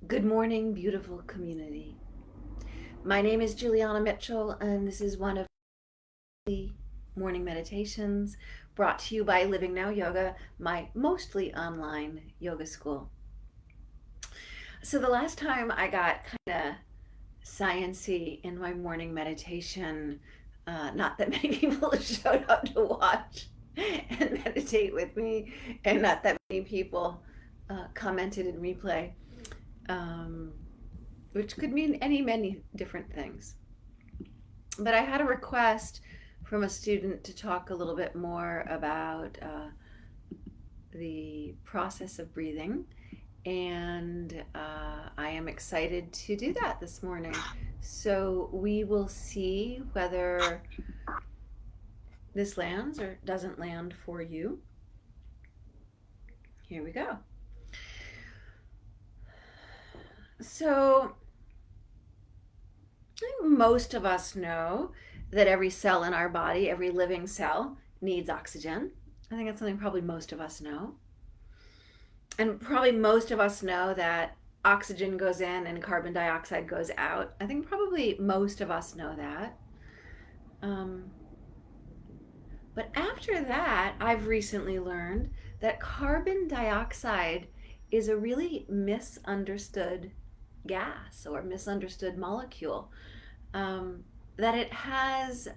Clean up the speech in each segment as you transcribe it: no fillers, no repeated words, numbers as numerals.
Good morning, beautiful community. My name is Juliana Mitchell, and this is one of the morning meditations brought to you by Living Now Yoga, my mostly online yoga school. So, the last time I got kind of sciency in my morning meditation, not that many people showed up to watch and meditate with me, and not that many people commented in replay. Um, which could mean many different things. But I had a request from a student to talk a little bit more about the process of breathing, and I am excited to do that this morning. So we will see whether this lands or doesn't land for you. Here we go. So I think most of us know that every cell in our body, every living cell, needs oxygen. I think that's something probably most of us know. And probably most of us know that oxygen goes in and carbon dioxide goes out. I think probably most of us know that. Um, but after that, I've recently learned that carbon dioxide is a really misunderstood gas or misunderstood molecule. That it has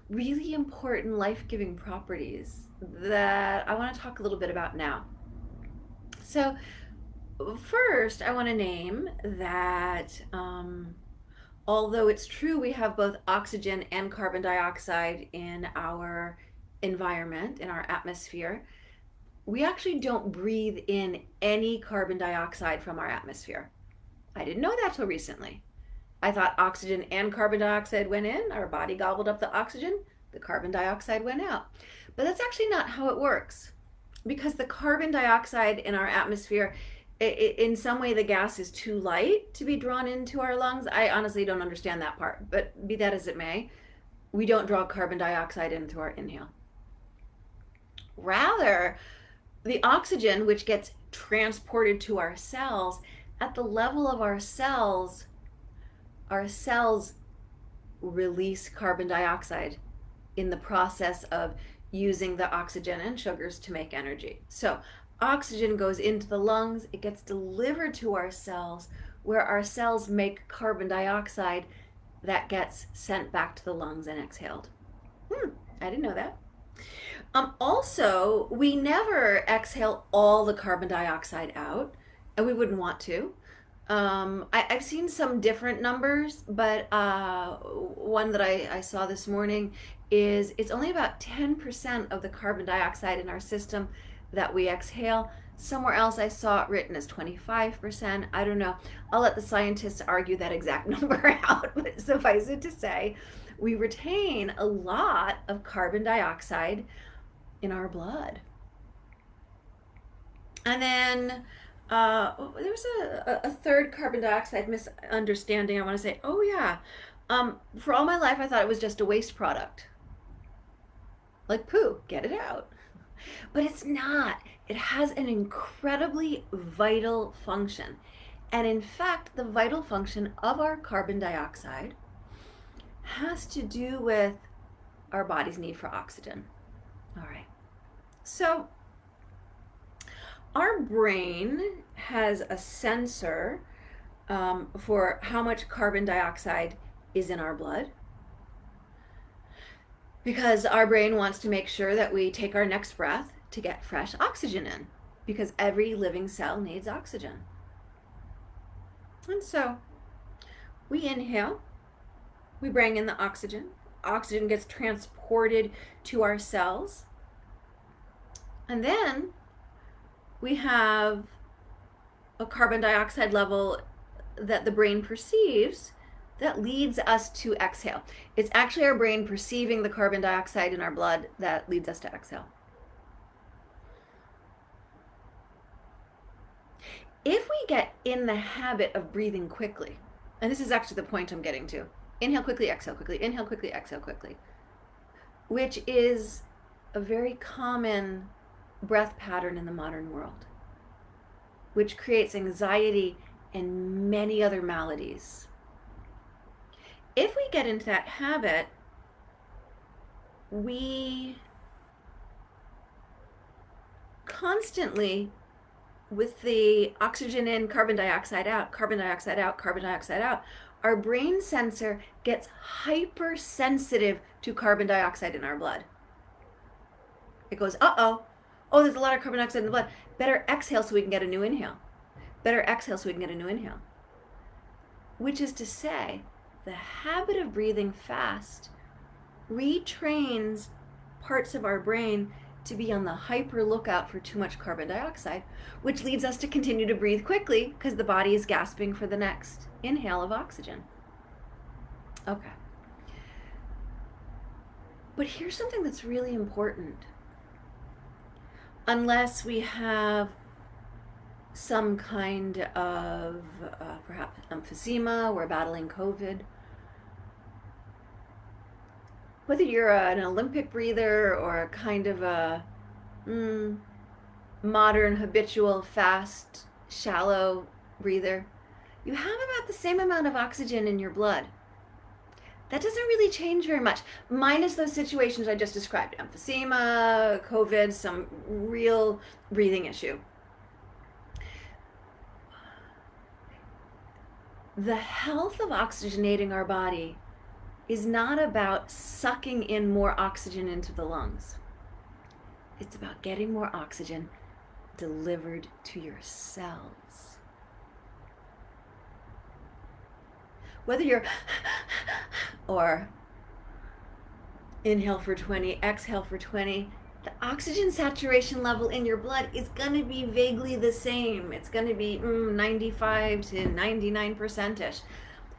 really important life-giving properties that I want to talk a little bit about now. So first, I want to name that although it's true we have both oxygen and carbon dioxide in our environment, in our atmosphere, we actually don't breathe in any carbon dioxide from our atmosphere. I didn't know that till recently. I thought oxygen and carbon dioxide went in, our body gobbled up the oxygen, the carbon dioxide went out. But that's actually not how it works, because the carbon dioxide in our atmosphere, in some way the gas is too light to be drawn into our lungs. I honestly don't understand that part, but be that as it may, we don't draw carbon dioxide in through our inhale. Rather, the oxygen, which gets transported to our cells, at the level of our cells release carbon dioxide in the process of using the oxygen and sugars to make energy. So oxygen goes into the lungs, it gets delivered to our cells, where our cells make carbon dioxide that gets sent back to the lungs and exhaled. I didn't know that. Also, we never exhale all the carbon dioxide out, and we wouldn't want to. I've seen some different numbers, but one that I saw this morning is it's only about 10% of the carbon dioxide in our system that we exhale. Somewhere else I saw it written as 25%. I don't know. I'll let the scientists argue that exact number out, but suffice it to say, we retain a lot of carbon dioxide in our blood. And then there's a third carbon dioxide misunderstanding. I want to say, oh yeah, for all my life I thought it was just a waste product, like poo, get it out. But it's not. It has an incredibly vital function. And in fact, the vital function of our carbon dioxide has to do with our body's need for oxygen. All right. So our brain has a sensor for how much carbon dioxide is in our blood, because our brain wants to make sure that we take our next breath to get fresh oxygen in, because every living cell needs oxygen. And so we inhale, we bring in the oxygen, oxygen gets transported to our cells, and then we have a carbon dioxide level that the brain perceives that leads us to exhale. It's actually our brain perceiving the carbon dioxide in our blood that leads us to exhale. If we get in the habit of breathing quickly, and this is actually the point I'm getting to, inhale quickly, exhale quickly, inhale quickly, exhale quickly, which is a very common breath pattern in the modern world. which creates anxiety and many other maladies. If we get into that habit, we constantly, with the oxygen in, carbon dioxide out, carbon dioxide out, carbon dioxide out, our brain sensor gets hypersensitive to carbon dioxide in our blood. It goes, uh-oh, oh, there's a lot of carbon dioxide in the blood. Better exhale so we can get a new inhale. Better exhale so we can get a new inhale. Which is to say, the habit of breathing fast retrains parts of our brain to be on the hyper lookout for too much carbon dioxide, which leads us to continue to breathe quickly because the body is gasping for the next inhale of oxygen. Okay. But here's something that's really important. Unless we have some kind of perhaps emphysema, we're battling COVID, whether you're an Olympic breather or a kind of a modern, habitual, fast, shallow breather, you have about the same amount of oxygen in your blood. That doesn't really change very much, minus those situations I just described, emphysema, COVID, some real breathing issue. The health of oxygenating our body is not about sucking in more oxygen into the lungs. It's about getting more oxygen delivered to your cells. Whether you're or inhale for 20, exhale for 20, the oxygen saturation level in your blood is going to be vaguely the same. It's going to be 95 to 99%ish.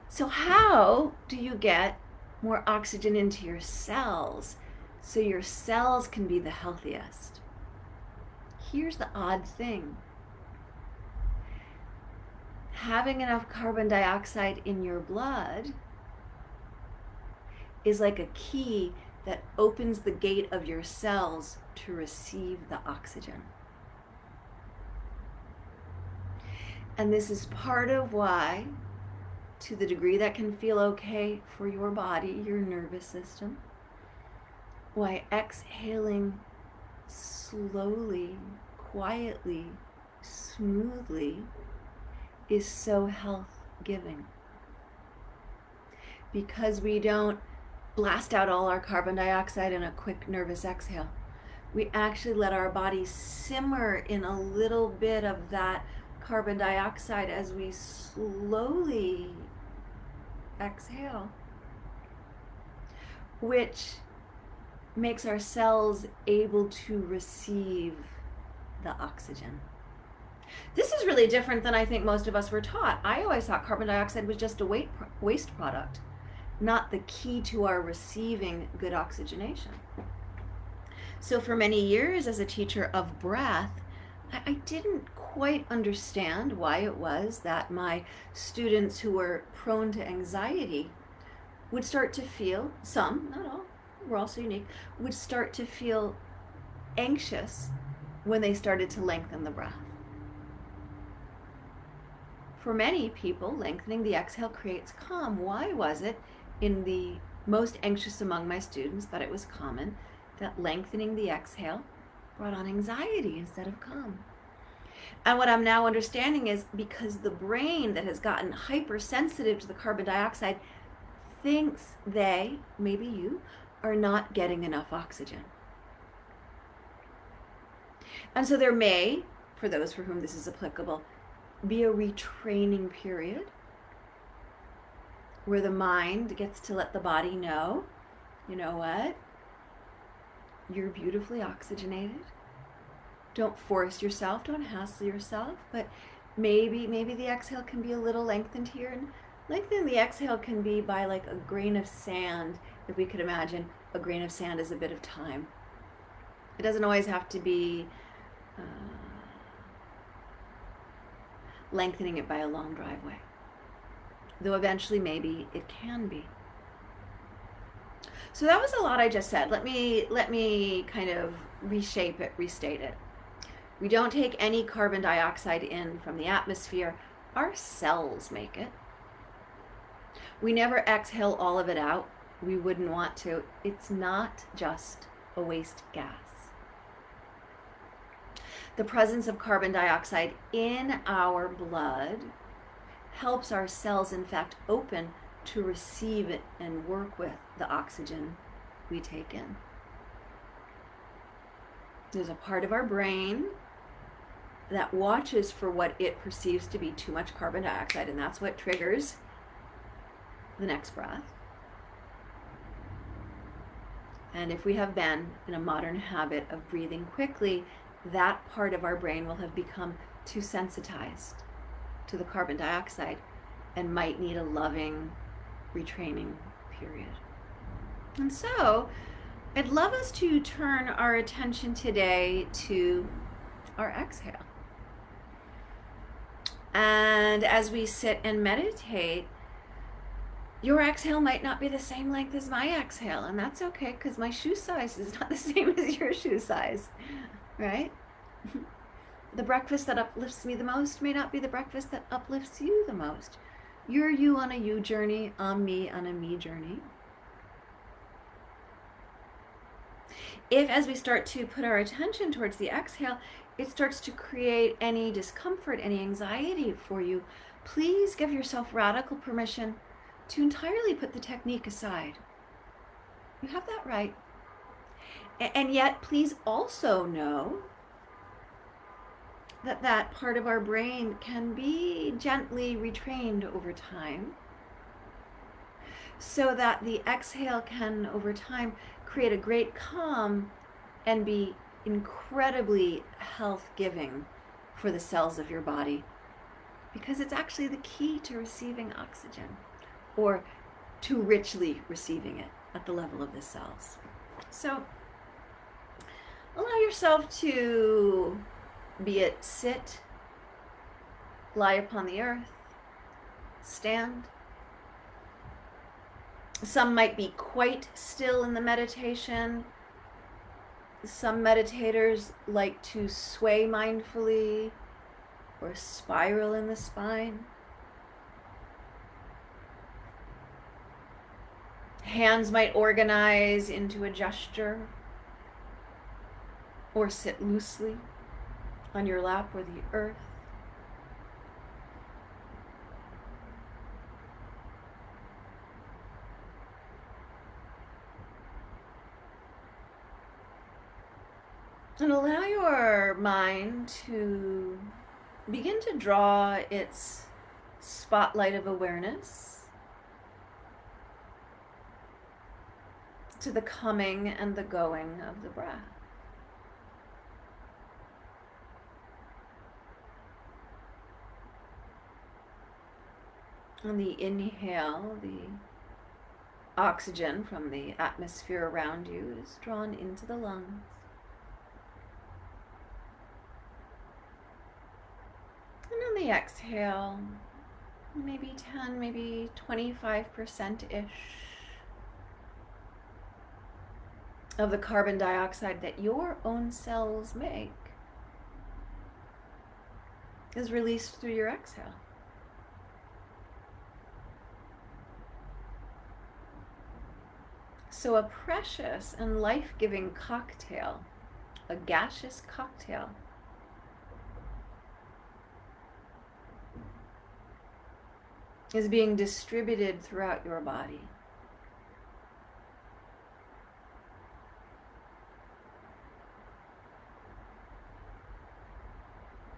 So how do you get more oxygen into your cells so your cells can be the healthiest? Here's the odd thing. Having enough carbon dioxide in your blood is like a key that opens the gate of your cells to receive the oxygen. And this is part of why, to the degree that can feel okay for your body, your nervous system, why exhaling slowly, quietly, smoothly is so health-giving. Because we don't blast out all our carbon dioxide in a quick nervous exhale. We actually let our body simmer in a little bit of that carbon dioxide as we slowly exhale, which makes our cells able to receive the oxygen. This is really different than I think most of us were taught. I always thought carbon dioxide was just a waste product, not the key to our receiving good oxygenation. So for many years as a teacher of breath, I didn't quite understand why it was that my students who were prone to anxiety would start to feel, some, not all, we're also unique, would start to feel anxious when they started to lengthen the breath. For many people, lengthening the exhale creates calm. Why was it in the most anxious among my students that it was common that lengthening the exhale brought on anxiety instead of calm? And what I'm now understanding is because the brain that has gotten hypersensitive to the carbon dioxide thinks they, maybe you, are not getting enough oxygen. And so there may, for those for whom this is applicable, be a retraining period where the mind gets to let the body know, you know what, you're beautifully oxygenated. Don't force yourself, don't hassle yourself, but maybe the exhale can be a little lengthened here. And lengthening the exhale can be by like a grain of sand, if we could imagine a grain of sand is a bit of time. It doesn't always have to be lengthening it by a long driveway, though eventually maybe it can be. So that was a lot I just said. Let me kind of reshape it, restate it. We don't take any carbon dioxide in from the atmosphere. Our cells make it. We never exhale all of it out. We wouldn't want to. It's not just a waste gas. The presence of carbon dioxide in our blood helps our cells, in fact, open to receive it and work with the oxygen we take in. There's a part of our brain that watches for what it perceives to be too much carbon dioxide, and that's what triggers the next breath. And if we have been in a modern habit of breathing quickly, that part of our brain will have become too sensitized to the carbon dioxide and might need a loving retraining period. And so I'd love us to turn our attention today to our exhale. And as we sit and meditate, your exhale might not be the same length as my exhale, and that's okay, because my shoe size is not the same as your shoe size, right? The breakfast that uplifts me the most may not be the breakfast that uplifts you the most. You're you on a you journey, I'm me on a me journey. If, as we start to put our attention towards the exhale, it starts to create any discomfort, any anxiety for you, please give yourself radical permission to entirely put the technique aside. You have that right. And yet, please also know that that part of our brain can be gently retrained over time, so that the exhale can, over time, create a great calm and be incredibly health-giving for the cells of your body, because it's actually the key to receiving oxygen, or to richly receiving it at the level of the cells. So allow yourself to, be it sit, lie upon the earth, stand. Some might be quite still in the meditation. Some meditators like to sway mindfully or spiral in the spine. Hands might organize into a gesture or sit loosely on your lap or the earth. And allow your mind to begin to draw its spotlight of awareness to the coming and the going of the breath. On the inhale, the oxygen from the atmosphere around you is drawn into the lungs. And on the exhale, maybe 10, maybe 25%-ish of the carbon dioxide that your own cells make is released through your exhale. So a precious and life-giving cocktail, a gaseous cocktail, is being distributed throughout your body.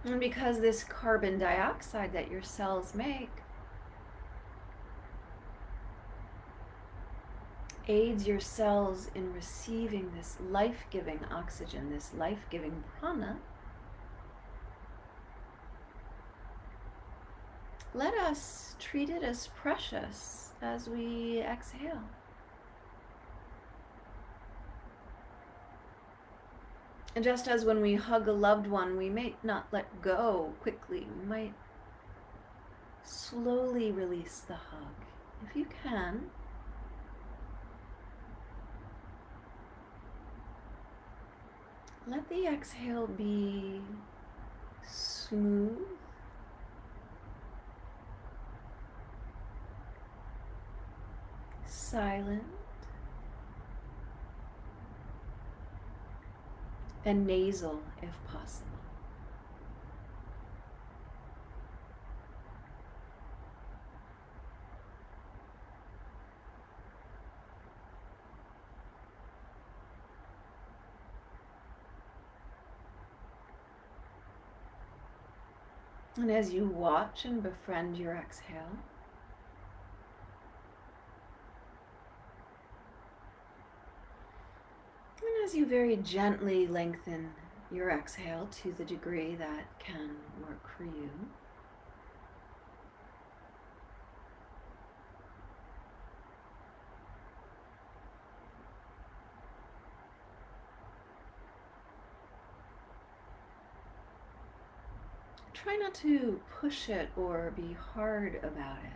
And because this carbon dioxide that your cells make aids your cells in receiving this life-giving oxygen, this life-giving prana, let us treat it as precious as we exhale. And just as when we hug a loved one, we may not let go quickly. We might slowly release the hug. If you can, let the exhale be smooth, silent, and nasal if possible. And as you watch and befriend your exhale, and as you very gently lengthen your exhale to the degree that can work for you, try not to push it or be hard about it.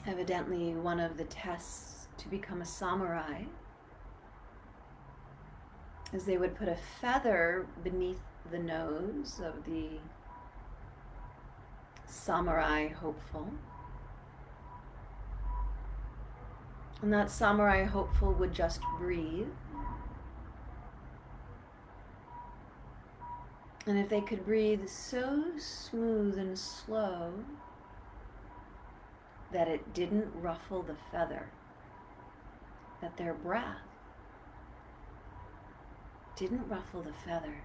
Evidently, one of the tests to become a samurai is they would put a feather beneath the nose of the samurai hopeful. And that samurai hopeful would just breathe. And if they could breathe so smooth and slow that it didn't ruffle the feather, that their breath didn't ruffle the feather,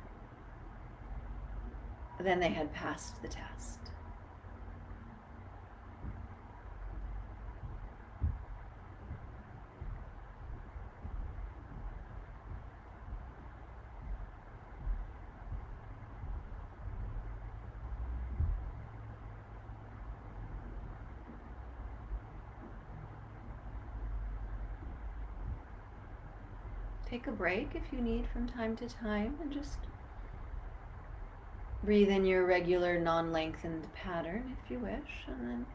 then they had passed the test. Take a break if you need from time to time and just breathe in your regular non-lengthened pattern if you wish, and then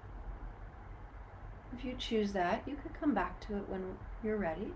if you choose that, you could come back to it when you're ready.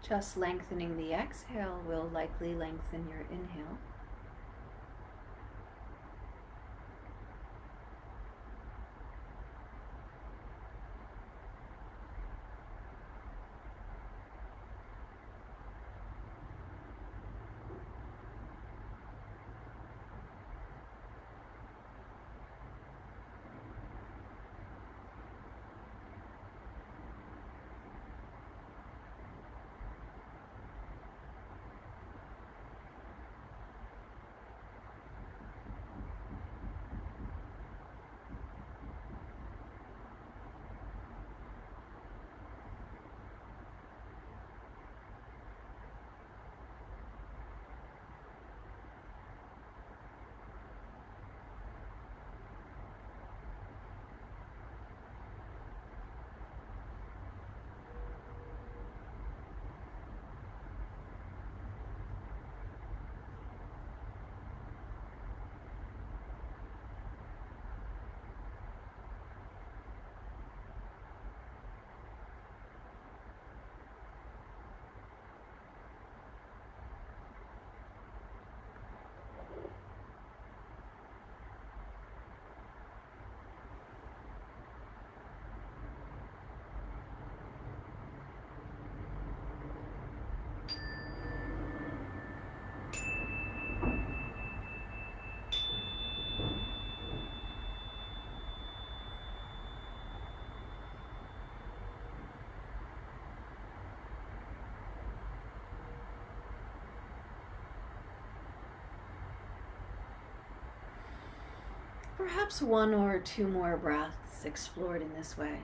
Just lengthening the exhale will likely lengthen your inhale. perhaps one or two more breaths explored in this way.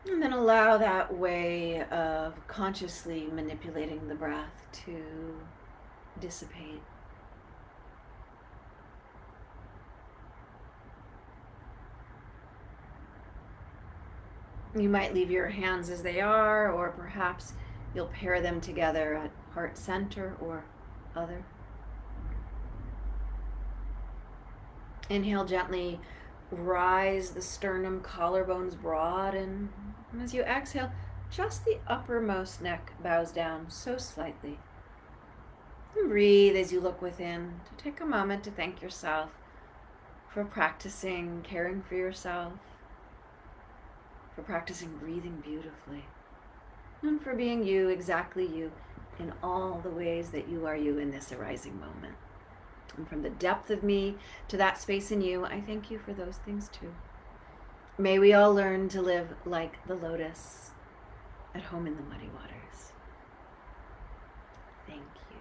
And then allow that way of consciously manipulating the breath to dissipate. You might leave your hands as they are, or perhaps you'll pair them together at heart center or other. Inhale gently, rise the sternum, collarbones broad, and as you exhale, just the uppermost neck bows down so slightly. And breathe as you look within to take a moment to thank yourself for practicing caring for yourself, for practicing breathing beautifully, and for being you, exactly you, in all the ways that you are you in this arising moment. And from the depth of me to that space in you, I thank you for those things too. May we all learn to live like the lotus, at home in the muddy waters. Thank you.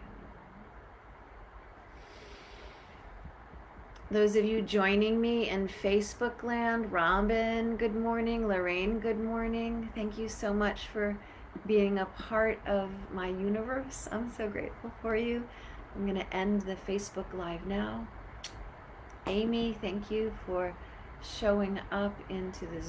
Those of you joining me in Facebook land, Robin, good morning. Lorraine, good morning. Thank you so much for being a part of my universe. I'm so grateful for you. I'm going to end the Facebook Live now. Amy, thank you for showing up into the